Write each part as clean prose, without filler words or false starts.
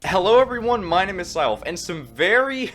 Hello everyone, my name is Sylph, and some very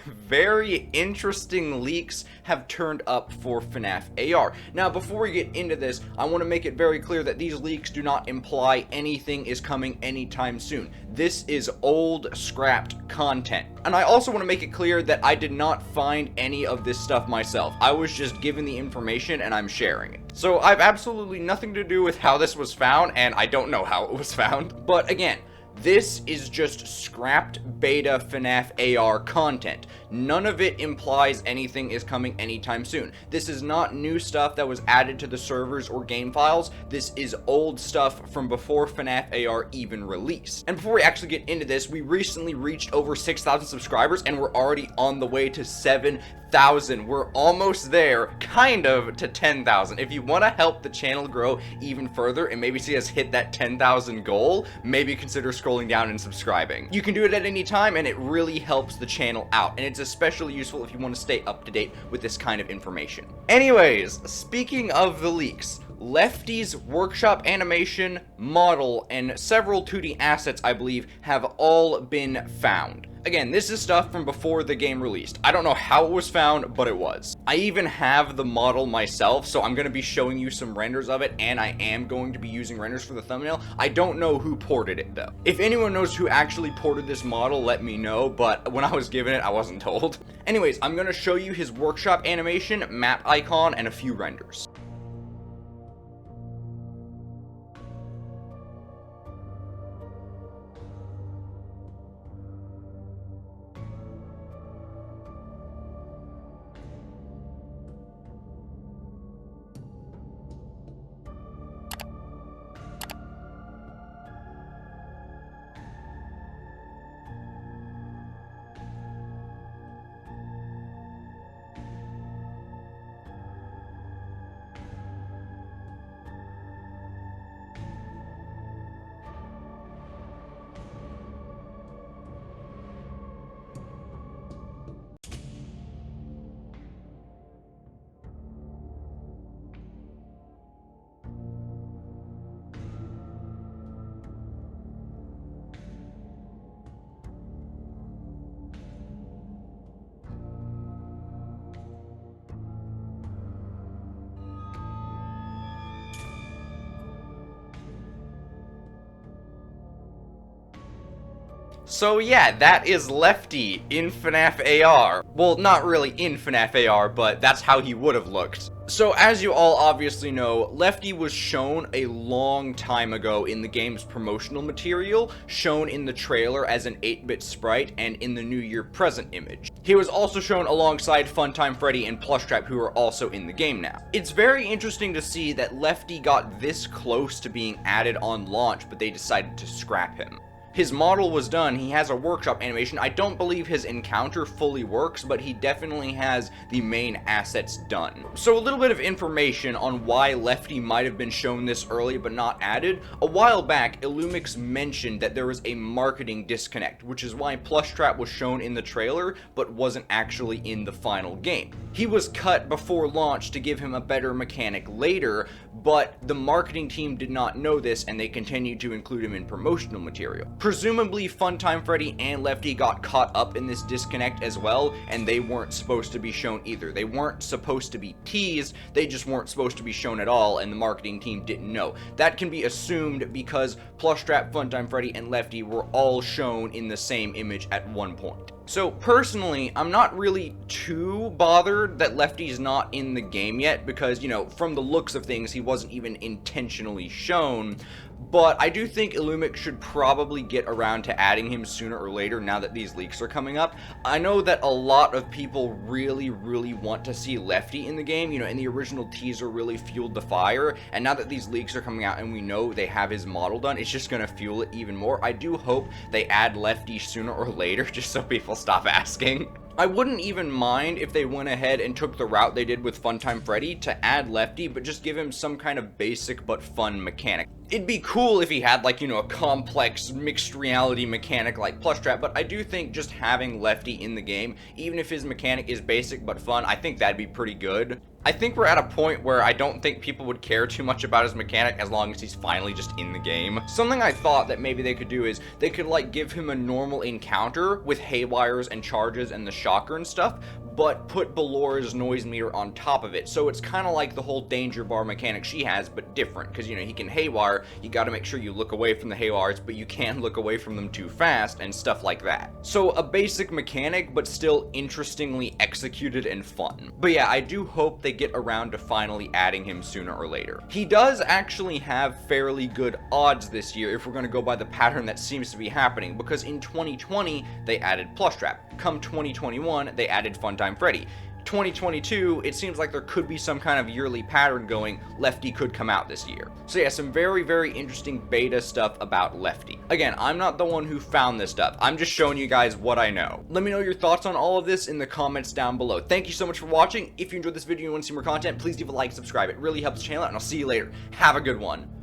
interesting leaks have turned up for FNaF AR. Now, before we get into this, I want to make it very clear that these leaks do not imply anything is coming anytime soon. This is old, scrapped content. And I also want to make it clear that I did not find any of this stuff myself. I was just given the information and I'm sharing it. So I've absolutely nothing to do with how this was found, and I don't know how it was found. But again, this is just scrapped beta FNaF AR content. None of it implies anything is coming anytime soon. This is not new stuff that was added to the servers or game files. This is old stuff from before FNaF AR even released. And before we actually get into this, we recently reached over 6,000 subscribers and we're already on the way to 7,000. We're almost there, kind of, to 10,000. If you want to help the channel grow even further and maybe see us hit that 10,000 goal, maybe consider scrolling down and subscribing. You can do it at any time and it really helps the channel out, and it's especially useful if you want to stay up to date with this kind of information. Anyways, speaking of the leaks, Lefty's workshop animation, model, and several 2D assets, I believe, have all been found. Again, this is stuff from before the game released. I don't know how it was found, but it was. I even have the model myself, so I'm going to be showing you some renders of it, and I am going to be using renders for the thumbnail. I don't know who ported it, though. If anyone knows who actually ported this model, let me know, but when I was given it, I wasn't told. Anyways, I'm going to show you his workshop animation, map icon, and a few renders. So yeah, that is Lefty in FNaF AR. Well, not really in FNaF AR, but that's how he would have looked. So as you all obviously know, Lefty was shown a long time ago in the game's promotional material, shown in the trailer as an 8-bit sprite and in the New Year present image. He was also shown alongside Funtime Freddy and Plushtrap, who are also in the game now. It's very interesting to see that Lefty got this close to being added on launch, but they decided to scrap him. His model was done, he has a workshop animation. I don't believe his encounter fully works, but he definitely has the main assets done. So a little bit of information on why Lefty might have been shown this early but not added. A while back, Illumix mentioned that there was a marketing disconnect, which is why Plushtrap was shown in the trailer but wasn't actually in the final game. He was cut before launch to give him a better mechanic later, but the marketing team did not know this and they continued to include him in promotional material. Presumably, Funtime Freddy and Lefty got caught up in this disconnect as well, and they weren't supposed to be shown either. They weren't supposed to be teased, they just weren't supposed to be shown at all, and the marketing team didn't know. That can be assumed because Plushtrap, Funtime Freddy, and Lefty were all shown in the same image at one point. So personally, I'm not really too bothered that Lefty's not in the game yet because, you know, from the looks of things, he wasn't even intentionally shown. But I do think Illumix should probably get around to adding him sooner or later now that these leaks are coming up. I know that a lot of people really want to see Lefty in the game, you know, and the original teaser really fueled the fire, and now that these leaks are coming out and we know they have his model done, it's just gonna fuel it even more. I do hope they add Lefty sooner or later just so people stop asking. I wouldn't even mind if they went ahead and took the route they did with Funtime Freddy to add Lefty, but just give him some kind of basic but fun mechanic. It'd be cool if he had, like, you know, a complex mixed reality mechanic like Plushtrap, but I do think just having Lefty in the game, even if his mechanic is basic but fun, I think that'd be pretty good. I think we're at a point where I don't think people would care too much about his mechanic as long as he's finally just in the game. Something I thought that maybe they could do is they could like give him a normal encounter with haywires and charges and the shocker and stuff, but put Bellora's noise meter on top of it. So it's kind of like the whole danger bar mechanic she has, but different. Because, you know, he can haywire, you got to make sure you look away from the haywires, but you can't look away from them too fast and stuff like that. So a basic mechanic, but still interestingly executed and fun. But yeah, I do hope they get around to finally adding him sooner or later. He does actually have fairly good odds this year if we're going to go by the pattern that seems to be happening, because in 2020, they added Plush Trap. Come 2021, they added Funtime Freddy. 2022, it seems like there could be some kind of yearly pattern going. Lefty could come out this year. So yeah, some very, very interesting beta stuff about Lefty. Again, I'm not the one who found this stuff. I'm just showing you guys what I know. Let me know your thoughts on all of this in the comments down below. Thank you so much for watching. If you enjoyed this video and want to see more content, please leave a like, subscribe. It really helps the channel, and I'll see you later. Have a good one.